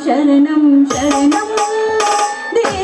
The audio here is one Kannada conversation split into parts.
ಶರಣಂ ಶರಣಂ ದೇವಿ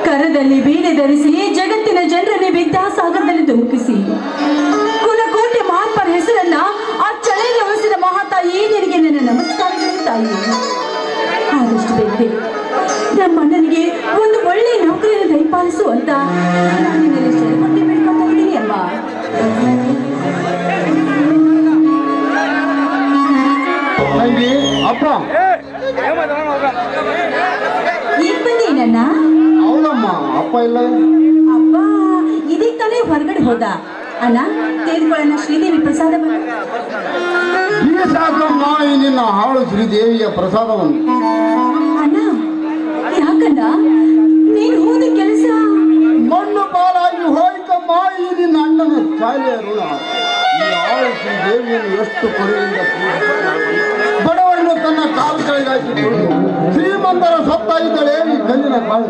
ಕರದಲ್ಲಿ ಬೀಣೆ ಧರಿಸಿ ಜಗತ್ತಿನ ಜನರನ್ನೇ ವಿದ್ಯಾಸಾಗರದಲ್ಲಿ ಧುಮುಕಿಸಿ ಕುಲಕೋಟೆ ಮಹಾತ್ಮರ ಹೆಸರನ್ನ ಆ ಚಳೆಯಲ್ಲಿ ಉಳಿಸಿದ ಮಹಾತಾಯಿ ನಿನಗೆ ನನ್ನ ನಮಸ್ಕಾರಗಳು ತಾಯಿ. ಆದಷ್ಟು ಬೇಗ ನಮ್ಮ ಅಣ್ಣನಿಗೆ ಒಂದು ಒಳ್ಳೆಯ ನೌಕರಿಯನ್ನು ದಯಪಾಲಿಸು ಅಂತ ನಾನು ನಿನ್ನಲ್ಲಿ ಶರಣೆ ಬೇಡ್ಕೊತಾ ಇದ್ದೀನಿ ಅಮ್ಮ. ಅಪ್ಪ ಈಗ ಬಂದೇನಣ್ಣ? ಹೌದಮ್ಮ, ಅಪ್ಪ ಇಲ್ಲ. ಅಪ್ಪ ಇದೀಗ ತಾನೇ ಹೊರಗಡೆ ಹೋದ. ಅಣ್ಣ ತೆಗೆದುಕೊಳ್ಳೋಣ ಶ್ರೀದೇವಿ ಪ್ರಸಾದ. ಈ ಸಾಕಮ್ಮ ಈ ನಿನ್ನ ಹಾಳು ಶ್ರೀದೇವಿಯ ಪ್ರಸಾದವನ್ನು. ಅಣ್ಣ ಯಾಕಣ್ಣ ನೀನು ಹೋದ ಕೆಲಸ ಮಣ್ಣು ಪಾಲಾಗಿ ಹೋಯ್ತಮ್ಮ ಈ ನಿನ್ನ ಅಣ್ಣನ ಶಾಲೆಯ ಋಣ. ಈ ಹಾಳು ಶ್ರೀದೇವಿಯನ್ನು ಎಷ್ಟು ಕೊನೆಯಿಂದ ಬಡವರನ್ನು ತನ್ನ ಕಾಲು ಕೆಳಗಾಕಿಕೊಂಡು ಶ್ರೀಮಂತರ ಸತ್ತಾಯಿದ್ದಾಳೆ ಈ ಕಲ್ಲಿನ ಕಾಳು.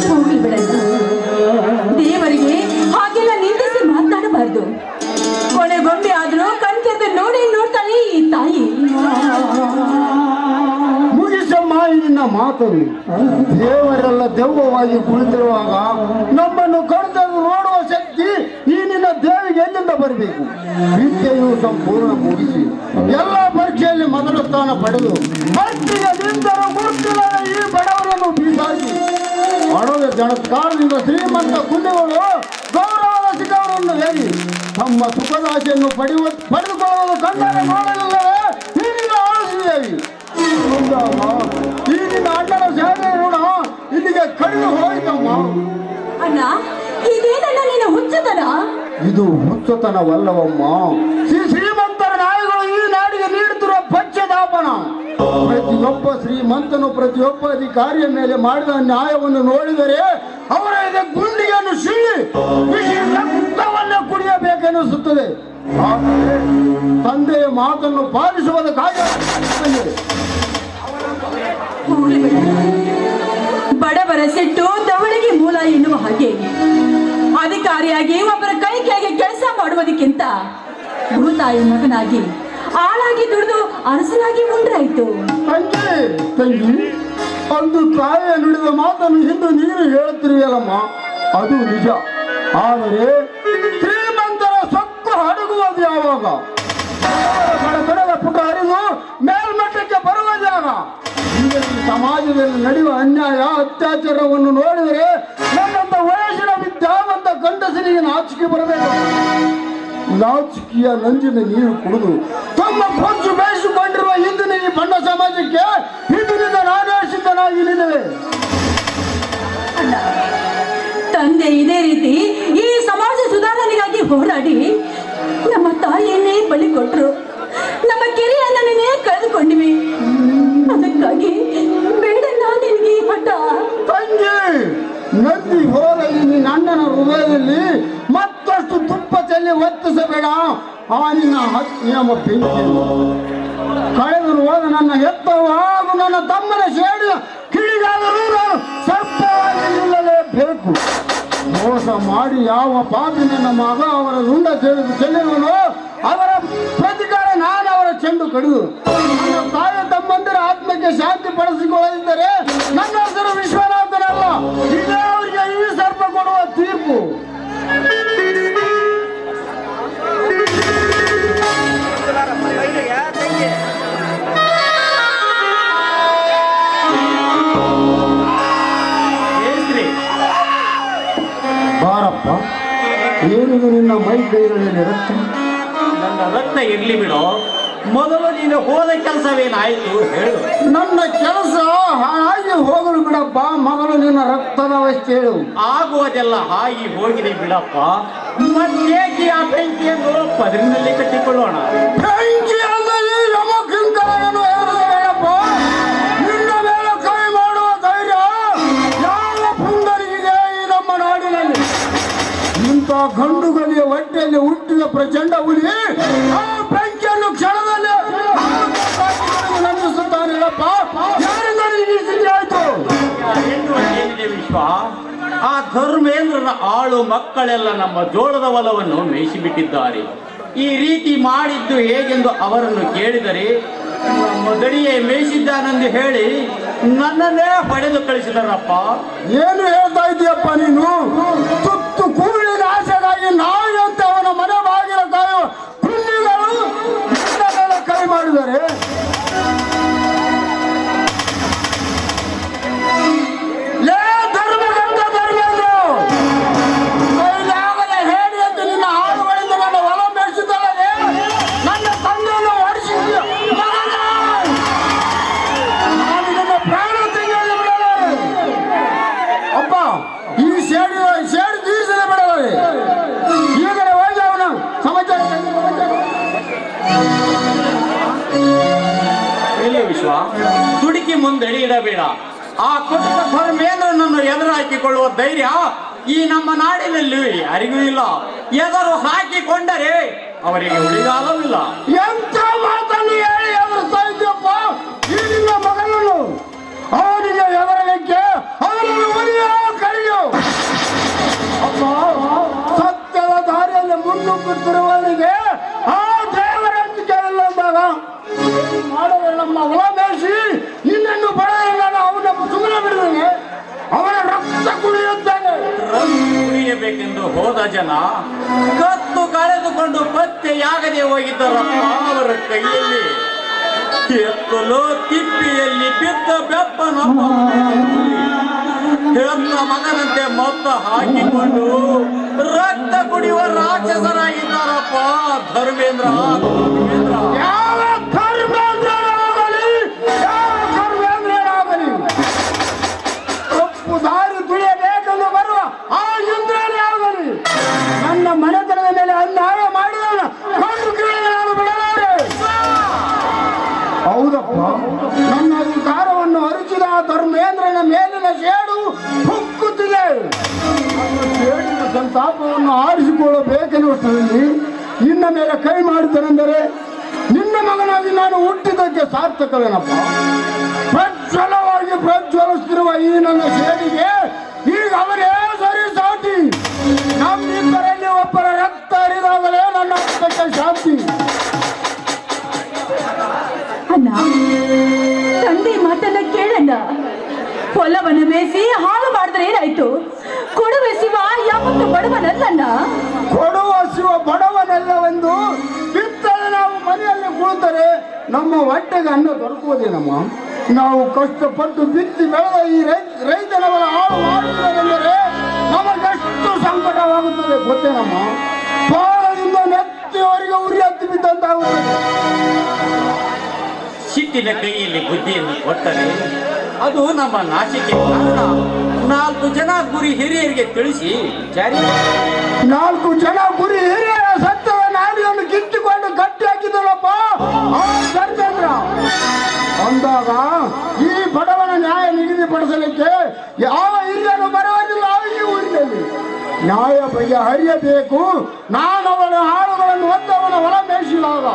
ಹೋಗಿ ಬಿಡಣ್ಣ, ದೇವರಿಗೆ ಹಾಗೆಲ್ಲ ನಿಂದಿಸಿ ಮಾತನಾಡಬಾರ್ದು. ಕೊನೆಗೊಂಬೆ ಆದ್ರೂ ಕಣ್ತೆರೆದು ನೋಡಿ ನೋಡ್ತಾಳೆ ಈ ತಾಯಿ. ಮುಗಿಸಮ್ಮ ಈ ನಿನ್ನ ಮಾತನ್ನು. ದೇವರೆಲ್ಲ ದೆವ್ವವಾಗಿ ಕುಳಿತಿರುವಾಗ ನಮ್ಮನ್ನು ಕಣ್ತೆರೆದು ನೋಡುವ ಶಕ್ತಿ ಈ ನಿನ್ನ ದೇವಿಗೆ ಎಲ್ಲಿಂದ ಬರಬೇಕು? ವಿದ್ಯೆಯು ಸಂಪೂರ್ಣ ಮುಗಿಸಿ ಎಲ್ಲ ಪರೀಕ್ಷೆಯಲ್ಲಿ ಮೊದಲ ಸ್ಥಾನ ಪಡೆದು ಭಕ್ತಿಗೆ ನಿಂತರ ಗುರುತಿಲ್ಲದ ಈ ಬಡವರನ್ನು ಬೀಸಾಗಿ ಹಣದ ಜನಕಾರದಿಂದ ಶ್ರೀಮಂತ ಕುಂದಿಗಳು ಗೌರವದ ಶಿಖರವನ್ನು ಏರಿ ತಮ್ಮ ಸುಖದಾಶೆಯನ್ನು ಪಡೆದುಕೊಳ್ಳಲು ಕಣ್ಣನ್ನು ನೋಡಲಿಲ್ಲವೇ ಈಗಿನ ಆಳುತ್ತಿದ್ದೇವೆ. ಈಗಿನ ಅಣ್ಣನ ಸೇವೆ ಋಣ ಇಲ್ಲಿಗೆ ಕಡಿದು ಹೋಯ್ತಮ್ಮ. ಅಣ್ಣ ಇದೇನಣ್ಣ ನಿನ್ನ ಹುಚ್ಚತನ? ಇದು ಹುಚ್ಚತನವಲ್ಲವಮ್ಮ, ಶ್ರೀಮಂತರ ನಾಯಿಗಳು ಈ ನಾಡಿಗೆ ನೀಡುತ್ತಿರುವ ಪಕ್ಷದಾಪನ. ಪ್ರತಿಯೊಬ್ಬ ಶ್ರೀಮಂತನು ಪ್ರತಿಯೊಬ್ಬ ಅಧಿಕಾರಿಯ ಮೇಲೆ ಮಾಡಿದ ನ್ಯಾಯವನ್ನು ನೋಡಿದರೆ ಅವರ ಗುಂಡಿಯನ್ನು ಸಿಳ್ಳಿ ರಕ್ತವನ್ನೇ ಕುಡಿಯಬೇಕೆನಿಸುತ್ತದೆ. ಆದರೆ ತಂದೆಯ ಮಾತನ್ನು ಪಾಲಿಸುವುದಕ್ಕಾಗಿ ಬಡವರ ಸಿಟ್ಟು ದವಳಿಗೆ ಮೂಲ ಎನ್ನುವ ಹಾಗೆ ಅಧಿಕಾರಿಯಾಗಿ ಒಬ್ಬರ ಕೈಕೆಯಾಗಿ ಕೆಲಸ ಮಾಡುವುದಕ್ಕಿಂತ ಭೂತಾಯಿ ಮಗನಾಗಿ ಆಳಾಗಿ ದುಡಿದು ಅರಸನಾಗಿ ಮುಂದಾಯಿತು. ತಂಗಿ, ಅಂದು ತಾಯಿಯ ನುಡಿದ ಮಾತನ್ನು ಹಿಂದೆ ನೀನು ಹೇಳುತ್ತಿರುವಲ್ಲಮ್ಮ, ಅದು ನಿಜ. ಆದರೆ ಶ್ರೀಮಂತರ ಸೊಕ್ಕು ಹಡಗುವುದು ಯಾವಾಗ? ಕಡದ ಪುಟ ಹರಿದು ಮೇಲ್ಮಟ್ಟಕ್ಕೆ ಬರುವುದಾಗ ಸಮಾಜದಲ್ಲಿ ನಡೆಯುವ ಅನ್ಯಾಯ ಅತ್ಯಾಚಾರವನ್ನು ನೋಡಿದರೆ ನನ್ನಂತ ವಯಸ್ಸಿನ ವಿದ್ಯಾವಂತ ಗಂಡಸರಿಗೆ ನಾಚಿಕೆ ಬರಬೇಕು. ನಾಚಿಕೆಯ ನಂಜಿನ ನೀರು ಕುಡಿದು ತಮ್ಮ ಪಂಚು ಬೇಯಿಸಿಕೊಂಡಿರುವ ಇಂದಿನ ಈ ಬಣ್ಣ ಸಮಾಜಕ್ಕೆ ಇಂದಿನಿಂದ ನಾನೇ ಸಿದ್ಧನಾಗಿ ನಿಲ್ಲುವೆ. ತಂದೆ ಇದೇ ರೀತಿ ಈ ಸಮಾಜ ಸುಧಾರಣೆಗಾಗಿ ಹೋರಾಡಿ ನಮ್ಮ ತಾಯಿಯನ್ನೇ ಬಲಿ ಕೊಟ್ಟರು, ನಮ್ಮ ಕಿರಿಯನ್ನೇ ಕಳೆದುಕೊಂಡಿವಿ. ಅದಕ್ಕಾಗಿ ಒತ್ತಿಸಬೇಡ ಆ ನಿನ್ನ ನಿಯಮ ಬೆಂಕಿಯನ್ನು ಕಳೆದು ಹೋದ ನನ್ನ ಹೆತ್ತವ ಹಾಗೂ ನನ್ನ ತಮ್ಮನ ಸೇಡಿದ ಕಿಡಿಗಾದರೂ ನಾನು ಸರ್ಪವಾಗಿ ನಿಲ್ಲಲೇಬೇಕು. ಮೋಸ ಮಾಡಿ ಯಾವ ಪಾಪಿ ನನ್ನ ಮಗ ಅವರ ರುಂಡ ಚೆಲ್ಲಿರುವನು ಅವರ ಪ್ರತಿಕಾರ ನಾನು ಅವರ ಚೆಂಡು ಕಡಿದು ನನ್ನ ತಾಯಿ ತಮ್ಮಂದಿರ ಆತ್ಮಕ್ಕೆ ಶಾಂತಿ ಪಡಿಸಿಕೊಳ್ಳದಿದ್ದರೆ ನನ್ನ ಹೆಸರು ವಿಶ್ವನಾಥನಲ್ಲ, ಇದೇ ಅವರಿಗೆ ಈ ಸರ್ಪ ಕೊಡುವ ತೀರ್ಪು. ಬಾರಪ್ಪ, ಏನಿದು ನಿನ್ನ ಮೈ ಕೈಗಳಲ್ಲಿ ರಕ್ತ? ನನ್ನ ರಕ್ತ ಇರ್ಲಿ ಬಿಡೋ, ಮೊದಲು ನೀನು ಹೋದ ಕೆಲಸವೇನಾಯ್ತು ಹೇಳು. ನನ್ನ ಕೆಲಸ ಹಾಗೆ ಹೋಗಲು ಬಿಡಪ್ಪ, ಮೊದಲು ನಿನ್ನ ರಕ್ತದ ಅವಸ್ಥೆ ಹೇಳು. ಆಗುವುದೆಲ್ಲ ಹಾಗೆ ಹೋಗಿದೆ ಬಿಡಪ್ಪ, ಮತ್ತೇಕೆ ಆ ಬೆಂಕಿಯನ್ನು ಪದರಿನಲ್ಲಿ ಕಟ್ಟಿಕೊಳ್ಳೋಣ. ಬೆಂಕಿ ಅಂದರೆ ಯಮಕಿಂಕರನನ್ನು ಹೇಳಬೇಡಪ್ಪ. ನಿನ್ನ ಮೇಲೆ ಕೈ ಮಾಡುವ ಧೈರ್ಯ ಯಾವ ಪುಂಡರಿಗೆ ಈ ನಮ್ಮ ನಾಡಿನಲ್ಲಿ? ಇಂಥ ಗಂಡುಗಲಿಯ ಹೊಟ್ಟೆಯಲ್ಲಿ ಹುಟ್ಟಿದ ಪ್ರಚಂಡ ಹುಲಿ ಆ ಬೆಂಕಿಯನ್ನು ಕ್ಷಣದಲ್ಲಿ ನಂದಿಸುತ್ತಾನೆ ಹೇಳಪ್ಪ. ಯಾರಿಂದ ಈ ಸ್ಥಿತಿ ಆಯ್ತು? ಏನಿದೆ ವಿಶ್ವ, ಆ ಧರ್ಮೇಂದ್ರನ ಆಳು ಮಕ್ಕಳೆಲ್ಲ ನಮ್ಮ ಜೋಳದ ಹೊಲವನ್ನು ಮೇಯಿಸಿಬಿಟ್ಟಿದ್ದಾರೆ. ಈ ರೀತಿ ಮಾಡಿದ್ದು ಹೇಗೆಂದು ಅವರನ್ನು ಕೇಳಿದರೆ ನಮ್ಮ ದಡಿಯೇ ಮೇಯಿಸಿದ್ದಾನೆಂದು ಹೇಳಿ ನನ್ನನ್ನೇ ಹೊಡೆದು ಕಳಿಸಿದಾರಪ್ಪ. ಏನು ಹೇಳ್ತಾ ಇದ್ದೀಯಪ್ಪ ನೀನು? ತುತ್ತು ಕೂಳಿನ ಆಸೆಗಾಗಿ ನಾಯಿ ಅಂತ ಅವನ ಮನೆ ಬಾಗಿಲ ಕಾಯುವ ಕುಂಡಿಗಳು ಕೈ ಮಾಡಿದ್ದಾರೆ. ವಿಶ್ವ, ತುಡುಕಿ ಮುಂದಡಿ ಇಡಬೇಡ. ಆ ಕುಟುಂಬ ಧರ್ಮೇಂದ್ರನನ್ನು ಎದುರು ಹಾಕಿಕೊಳ್ಳುವ ಧೈರ್ಯ ಈ ನಮ್ಮ ನಾಡಿನಲ್ಲಿ ಯಾರಿಗೂ ಇಲ್ಲ. ಎದುರು ಹಾಕಿಕೊಂಡರೆ ಅವರಿಗೆ ಉಳಿಗಾಲವಿಲ್ಲ. ಎಂತ ಮಾತನ್ನು ಹೇಳಿ ಎದುರಿಸ್ತಾ ಇದ್ದೀಯಪ್ಪ ಈ ನಿನ್ನ ಮಗನನ್ನು? ಅವನಿಗೆ ಎದುರಲಿಕ್ಕೆ ಅವನನ್ನು ಉಳಿಯೋ ಕಳೆಯೋ. ಅಪ್ಪ, ಸತ್ಯದ ದಾರಿಯಲ್ಲಿ ಮುನ್ನುಗ್ಗುತ್ತಿರುವವನಿಗೆ ಆ ದೇವರಂತಿಕೆ ಇಲ್ಲ ಅಂದಾಗ ಮಾಡಲು ನಮ್ಮ ಹೊಲ ಮೇಯಿಸಿ ನಿನ್ನನ್ನು ಬಡಲು ನಾನು ಅವನನ್ನು ಸುಮ್ಮನೆ ಬಿಡುತ್ತೇನೆ. ಅವನ ರಕ್ತ ಕುಡಿಯುತ್ತಾನೆ. ಕುಡಿಯಬೇಕೆಂದು ಹೋದ ಜನ ಕತ್ತು ಕಳೆದುಕೊಂಡು ಪತ್ತೆಯಾಗದೆ ಹೋಗಿದ್ದರಪ್ಪ. ಅವರ ಕೈಯಲ್ಲಿ ಎತ್ತಲು ತಿಪ್ಪಿಯಲ್ಲಿ ಬಿದ್ದ ಬೆಪ್ಪನೊಬ್ಬ ಹೆತ್ತ ಮಗನಂತೆ ಮೊತ್ತ ಹಾಕಿಕೊಂಡು ರಕ್ತ ಕುಡಿಯುವ ರಾಕ್ಷಸರಾಗಿದ್ದಾರಪ್ಪ ಧರ್ಮೇಂದ್ರ. ಯಾವ ಧರ್ಮೇಂದ್ರನಾಗಲಿ, ಯಾವ ಧರ್ಮೇಂದ್ರನಾಗಲಿ ತಪ್ಪು ದಾರಿ ತುಳಿಯಬೇಕೆಂದು ಬರುವ ಆ ಇಂದ್ರನೇ ಆಗಲಿ ನನ್ನ ಮನೆತನದ ಮೇಲೆ ಅನ್ಯಾಯ ಮಾಡಿದವನ ಕಂಡು ಕೇಳಿ ನಾನು ಬಿಡಲಾರೆ. ಹೌದಪ್ಪ, ನನ್ನ ಅಧಿಕಾರವನ್ನು ಅರಿಸಿದ ಆ ಧರ್ಮೇಂದ್ರನ ಮೇಲಿನ ಸೇಡು ಹುಕ್ಕುತ್ತಿದೆ. ಸೇಡಿನ ಸಂತಾಪವನ್ನು ಆರಿಸಿಕೊಳ್ಳಬೇಕೆನ್ನುವಷ್ಟರಲ್ಲಿ ನಿನ್ನ ಮೇಲೆ ಕೈ ಮಾಡಿದ್ದನೆಂದರೆ ನಿನ್ನ ಮಗನಾಗಿ ನಾನು ಹುಟ್ಟಿದ್ದಕ್ಕೆ ಸಾರ್ಥಕವೇನಪ್ಪ. ಪ್ರಜ್ವಲವಾಗಿ ಪ್ರಜ್ವಲಿಸುತ್ತಿರುವ ಈ ನನ್ನ ಸೇಡಿಗೆ ಈಗ ಅವರೇ ಸರಿ ಸಾಟಿ. ನಮ್ಮಿಬ್ಬರಲ್ಲಿ ಒಬ್ಬರ ರಕ್ತ ಹರಿದಾಗಲೇ ನನ್ನ ರಕ್ತಕ್ಕೆ ಶಾಂತಿ. ಅಣ್ಣ, ತಂದೆ ಮಾತನ್ನ ಕೇಳಣ್ಣ. ಹೊಲವನ್ನು ಬೇಯಿಸಿ ಹಾಳು ಮಾಡಿದ್ರೆ ಏನಾಯ್ತು? ಕೊಡುವ ಶಿವ ಯಾವತ್ತು ಬಡವನಲ್ಲಣ್ಣ. ಕೊಡುವ ಶಿವ ಬಡವನೆಲ್ಲವೆಂದು ಬಿತ್ತನೆ ನಾವು ಮನೆಯಲ್ಲಿ ಕುಳಿತರೆ ನಮ್ಮ ಹೊಟ್ಟೆಗೆ ಅನ್ನ ದೊರಕುವುದೇನಮ್ಮ? ನಾವು ಕಷ್ಟಪಟ್ಟು ಬಿತ್ತಿ ಬೆಳೆದ ಈ ರೈತನವರ ಹಾಳು ಮಾಡುವುದೆಂದರೆ ನಮಗೆಷ್ಟು ಸಂಕಟವಾಗುತ್ತದೆ ಗೊತ್ತೇನಮ್ಮ? ಪಾಲದಿಂದ ನೆತ್ತಿಯವರಿಗೆ ಉರಿ ಹತ್ತಿ ಬಿದ್ದಂತಾಗುತ್ತದೆ. ಸಿಟ್ಟಿನ ಕೈಯಲ್ಲಿ ಬುದ್ಧಿಯನ್ನು ಕೊಟ್ಟರೆ ಅದು ನಮ್ಮ ನಾಶಕ್ಕೆ ಕಾರಣ. 4 ಜನ ಗುರಿ ಹಿರಿಯರಿಗೆ ತಿಳಿಸಿ ಜಾರಿ 4 ಜನ ಗುರಿ ಹಿರಿಯರ ಸತ್ಯದ ನಾಡಿಯನ್ನು ಕಿತ್ತುಕೊಂಡು ಕಟ್ಟಿ ಹಾಕಿದಳಪ್ಪ ಆ ಧರ್ಮೇಂದ್ರ. ಅಂದಾಗ ಈ ಬಡವನ ನ್ಯಾಯ ನಿಗದಿಪಡಿಸಲಿಕ್ಕೆ ಯಾವ ಹಿರಿಯರು ಬರುವುದಿಲ್ಲ ಈ ಊರಿನಲ್ಲಿ. ನ್ಯಾಯ ಬಗೆಹರಿಯಬೇಕು. ನಾನು ಅವಳ ಹಾಳುಗಳನ್ನು ಒದ್ದವನ ಹೊಲ ಮೇಯಿಸಿದಾಗ